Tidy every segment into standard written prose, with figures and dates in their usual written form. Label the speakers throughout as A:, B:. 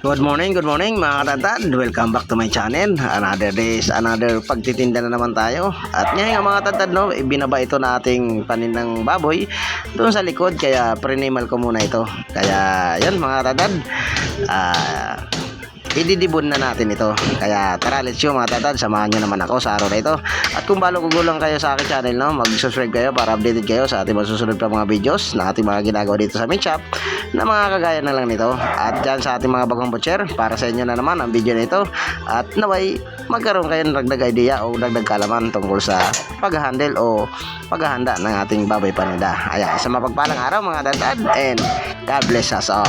A: Good morning mga katatad. Welcome back to my channel. Another days, another pagtitinda na naman tayo. At ngayon mga tatad, no, ibinaba ito na ating paninang baboy doon sa likod. Kaya prinimal ko muna ito. Kaya yan mga tatad, ididibon na natin ito. Kaya tara, let's go mga tatad. Samahan nyo naman ako sa araw na ito. At kung bago gugulang kayo sa aking channel, no, mag-subscribe kayo para updated kayo sa ating masusunod pa mga videos na ating mga ginagawa dito sa meat shop na mga kagaya na lang nito. At dyan sa ating mga bagong butcher, para sa inyo na naman ang video na ito. At naway magkaroon kayo ng dagdag idea o dagdag kalaman tungkol sa pag-handle o paghahanda ng ating baboy paninda. Ayan, sa mapagpalang araw mga tatad, and God bless us all.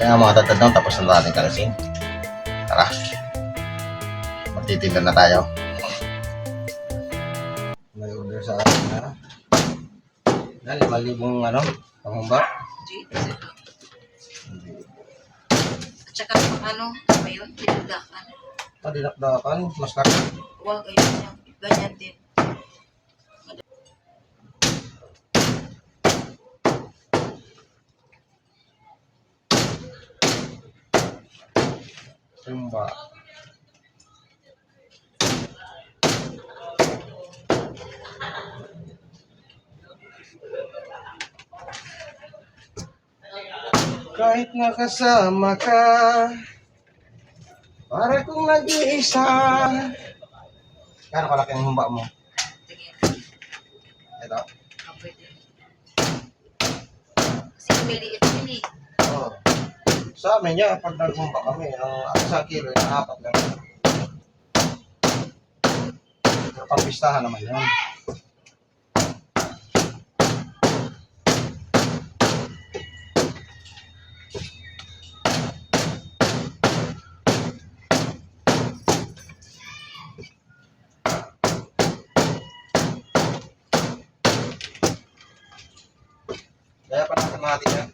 A: Kaya mga tatad nung tapos na natin kalasin. Tara. Magtitinda na tayo. May order sa akin na. Yan, 5,000 ano, pangumba.
B: At saka ano, ba yun? Dinagdakan.
A: Dinakdakan, mas kaki.
B: Huwag, ayun. Ganyan din.
A: Sumba. Kahit nakasama ka, para kung nag-iisa. Kano kalaki ang humba mo?
B: Sige.
A: Ito?
B: Pwede. Kasi maliit yun eh.
A: Oo. Sa amin yan, pag naghumba kami, ang sa kilo, yung 4 lang. Pero pang-pistahan naman yun. Kaya pa natin yan.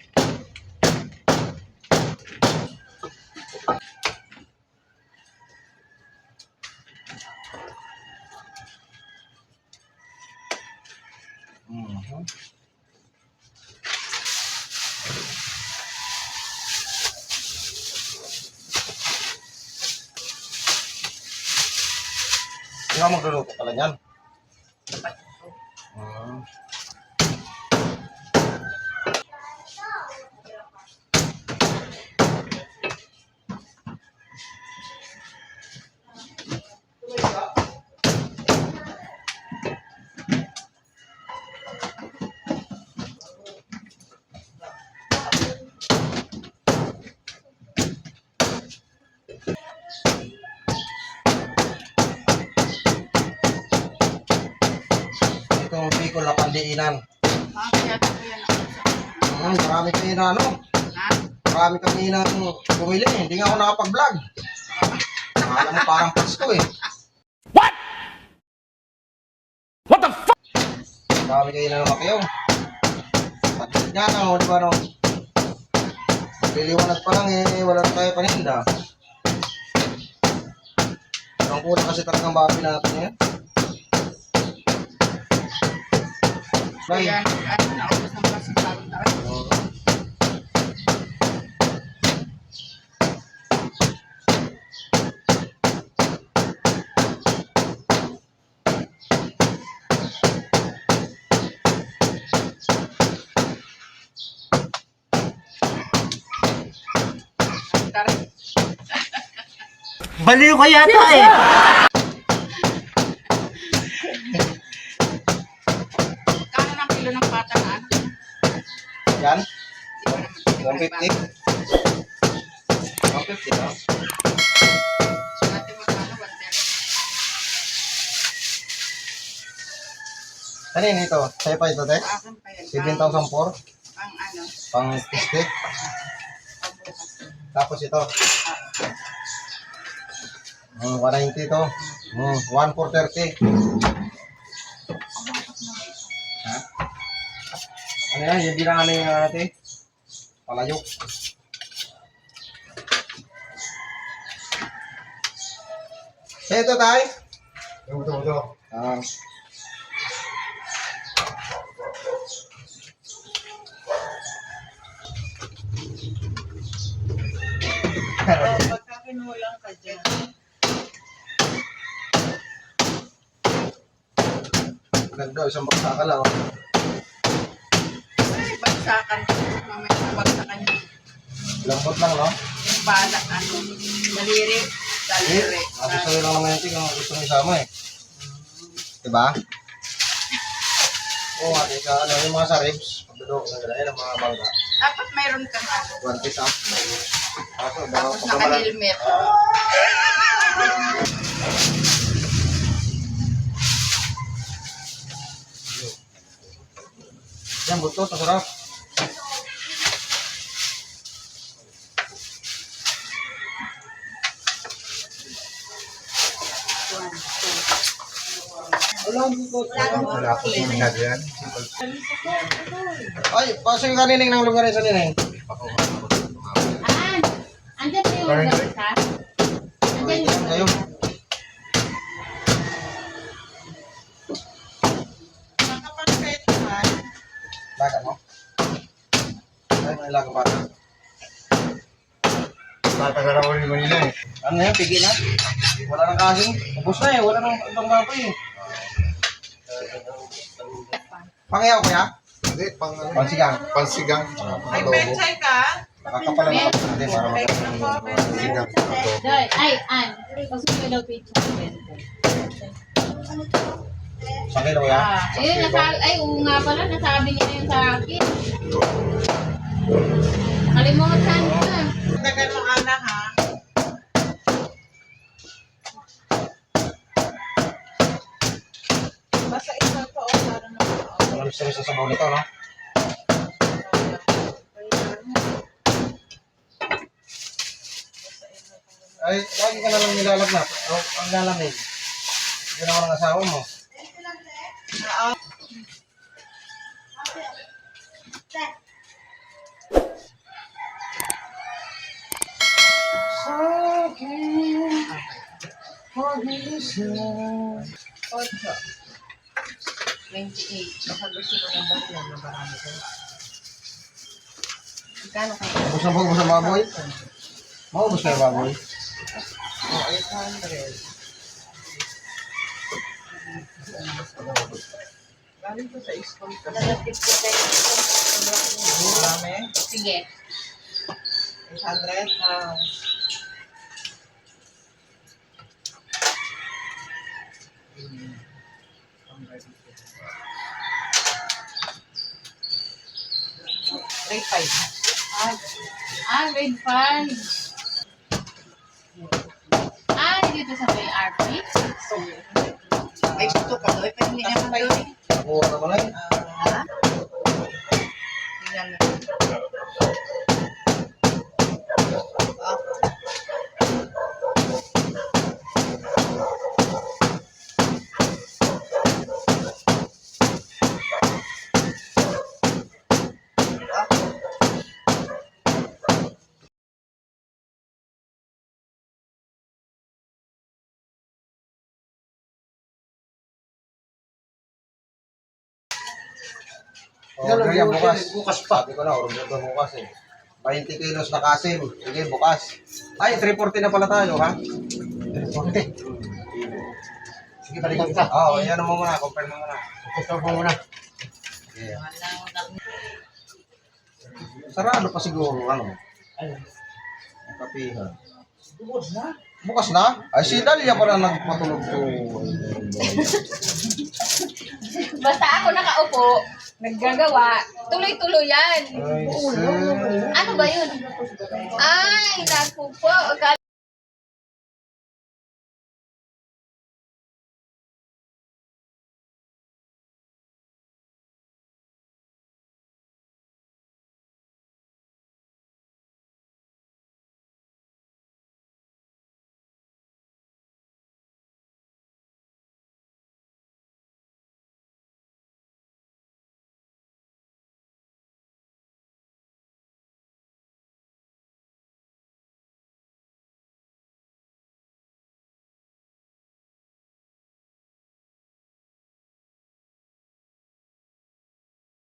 A: Hindi ka magluluto pala niyan. Itong Bicol na pandiinan.
B: Kaya ito ko yan.
A: Marami kayo na ano.
B: Ha?
A: Marami kami na bumili. Hindi nga ako nakapag-vlog. Alam mo parang Pasko eh.
C: What? What the fuck?
A: Marami kayo na naman kayo. At nga no, di ba no? Liliwanag pa lang eh. Wala na tayo paninda. Ang kulang kasi talagang babi natin eh.
B: Kaya ano, naubos ng kasi bagong taon.
C: Baliw ka yata eh.
B: Kano ng kilo ng patangan?
A: Yan.
B: Di ba naman?
A: 150. 150 no?
B: Dati magkano? 130.
A: Kanina ito? Sa'yo pa ito, te?
B: Akin pa yan.
A: 7,004.
B: Pang ano?
A: Pang stick.
B: Pagbukas.
A: Tapos ito. 190 ito. 1,430. Ha? Ano yan? Yung bilangan na yung natin. Palayok. Sa ito, tay? Ito.
B: Pagka kinulang ka dyan.
A: Nagdaw, isang baksa ka lang.
B: Ay, bagsakan. Mamaya bagsakan yung
A: Lambot lang, no?
B: balak. Ano? Daliri. Daliri.
A: Gusto nyo lang naman yung tingin. Gusto nyo isama eh. Diba? Oo, ate ka. Ano yung mga sa ribs? Pagdado ko na gano'n. Ang mga bangga.
B: Dapat mayroon kang ano.
A: 1 piece up.
B: Tapos naka-helmet.
A: Yan, buto. Masarap.
B: Wala po sinado yan.
A: Ay, pasok yung kanining ng lugar sa nining.
D: Andyan na yung lugar ka? Andyan yung lugar
A: Ayun.
D: ka?
A: Laga mo? Ay, may laga pa.
B: Tatagara ko rin nila eh.
A: Ano yan, pigi na? Wala nang kasing. Ubus na eh, wala nang ibang baboy eh. Pangiyaw kuya?
B: Hindi,
A: Pansigang.
B: pansigang.
E: May
B: Adobo.
E: pechay ka?
A: Nakakapala na kapatid natin para
B: Pansigang. Adobo.
D: Joy, ay, Ann. Pasukin mo daw picture.
A: Isang kilo kuya?
D: Ayun, ay, oo nga pala, nasabi niya na yun sa akin. Nakalimutan ko na.
E: Tagal mo anak ha? Basta isa pa o para na
A: Walang stress sa sabaw nito, no? Ay, lagi ka na lang nilalagnat. Ang lalamig. Yun ako ng asawa mo.
E: Ocho. 28. Baka gusto mo ng bakla na marami ko. Ikano kayo?
A: Ubus na po, ubus ang baboy. Maubos kayo baboy.
E: O, 800. Galing ko sa school ko. Marami?
D: Sige.
E: 800? Grade 5.
D: Grade 5. Dito sa PRP.
E: Ay, ito ka doy. Pero hindi naman doy.
A: Oo naman ay.
E: Ha? Tingnan mo.
A: Order yan bukas. Bukas pa. Sabi ko na, order ko bukas eh. 20 kilos na kasim. Sige, bukas. Ay, 340 na pala tayo, ha? 340. Sige, balikan ka. Oo, yan mo muna. Compare mo muna. Compare mo muna. Okay. Sarado pa siguro, ano? Kapihan. Bukas na? Bukas na? Ay, si Dalia pala nagpatulog ko.
D: Basta ako nakaupo, naggagawa, tuloy-tuloy yan.
A: Ay, sir.
D: Ano ba yun? Ay, naku po.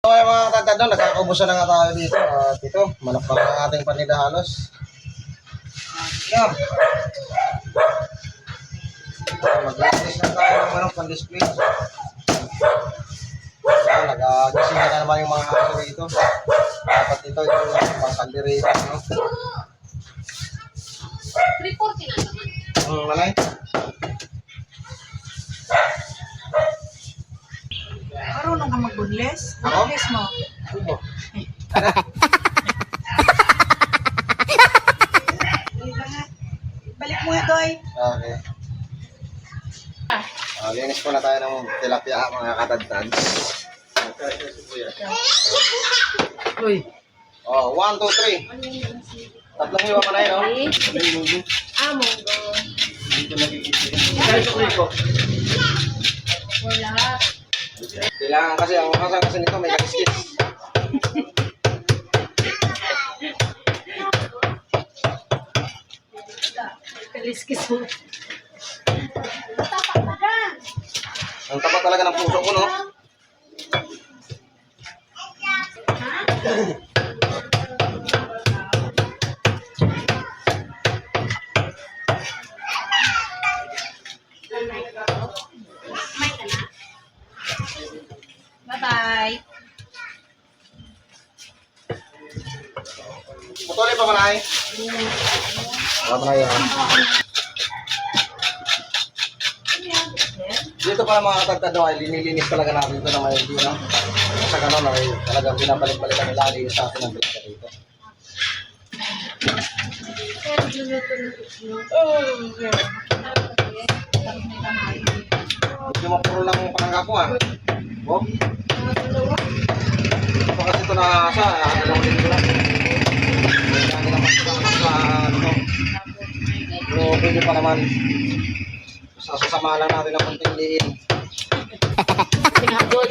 A: So ay mga tatado, nagkakaubusan na nga tayo dito. At ito, manok pa ang ating panida halos. Yan. Mag-release na tayo ng manok pang display. Yan, nag-agising na naman yung mga aso rito. Dapat ito yung pang kaldereta, no?
D: 340 na naman.
A: Malay?
E: Marunong ka mag-bunles?
A: Ako?
E: Bunles mo.
A: Ubo.
E: Balik mo ito ay.
A: Okay. Linis ko na tayo ng tilapia mga katadtad.
E: Uy.
A: Oh, 1, 2, 3. Tatlong hiwa pa na yun, oh.
D: Munggo. Wala.
A: Kailangan kasi, ang kasang kasi nito may kaliskis.
D: Kaliskis mo.
A: Ang taba talaga ng puso ko, no?
D: Bye-bye.
A: Putulin pa malay. Malay yan. Dito pala mga katagtad ay linilinis talaga natin ito na may hindi, no? Sa ganun ay talagang binabalik-balikan nila alinis sa atin ang talaga dito. Medyo mapuro lang ang panangga ko, ha? Oh? Ito pa kasi ito nakakasa, ano lang din ito lang. Hindi naman sa ano. Pero pwede pa naman. Sasama lang natin ang konting liin.
D: Pinagod.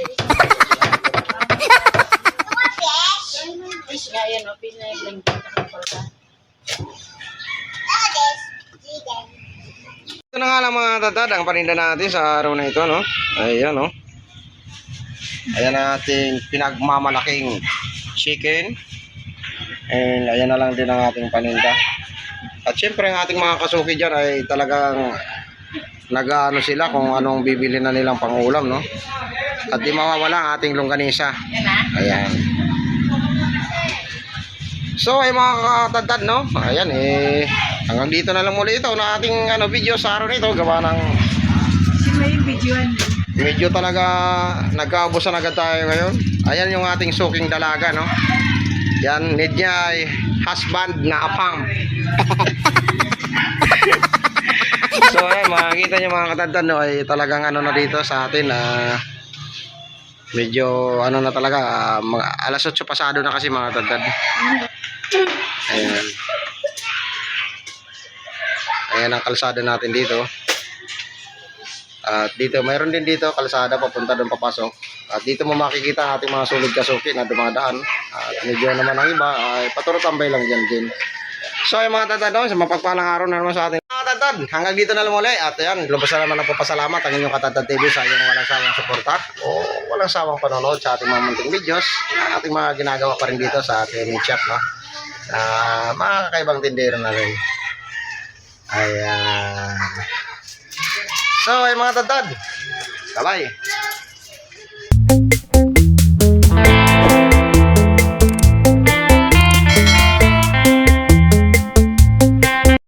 D: Fish nga yan, o. Pinag-lang din ako pala.
A: Ito na nga lang mga tatad, ang paninda natin sa araw na ito, no? Ayan, no? Ayan ang ating pinagmamalaking chicken. And ayan na lang din ang ating paninda. At syempre ang ating mga kasuki dyan ay talagang nag-ano sila kung anong bibili na nilang pangulam, no? At di mawawala ang ating longganisa. Ayan. So ay mga katadtad, no? Ayan hanggang dito na lang muli ito na ating video sa araw nito, gawa ng medyo talaga nagkaubusan agad tayo ngayon. Ayan yung ating suking dalaga, no? Yan, need niya ay husband na apam. So ayan, makikita nyo mga katadtad, no, ay talagang ano na dito sa atin medyo ano na talaga alas 8 pasado na kasi mga katadtad. Ayan. Ayan ang kalsada natin dito. At dito, mayroon din dito kalsada papunta doon papasok. At dito mo makikita ang ating mga sulod kasuki na dumadaan. At medyo naman ang iba ay paturo tambay lang dyan din. So ay mga tatad, sa mapagpalang araw na naman sa ating mga tatad, hanggang dito na lang muli. At ayan, lubos na naman ang papasalamat ang inyong Katadtad TV sa iyong walang sawang suporta o walang sawang panonood sa ating mga munting videos na ating mga ginagawa pa rin dito sa ating chat, no? Mga kakaibang tindero na rin. Ayan. So ay mga tatad, bye-bye.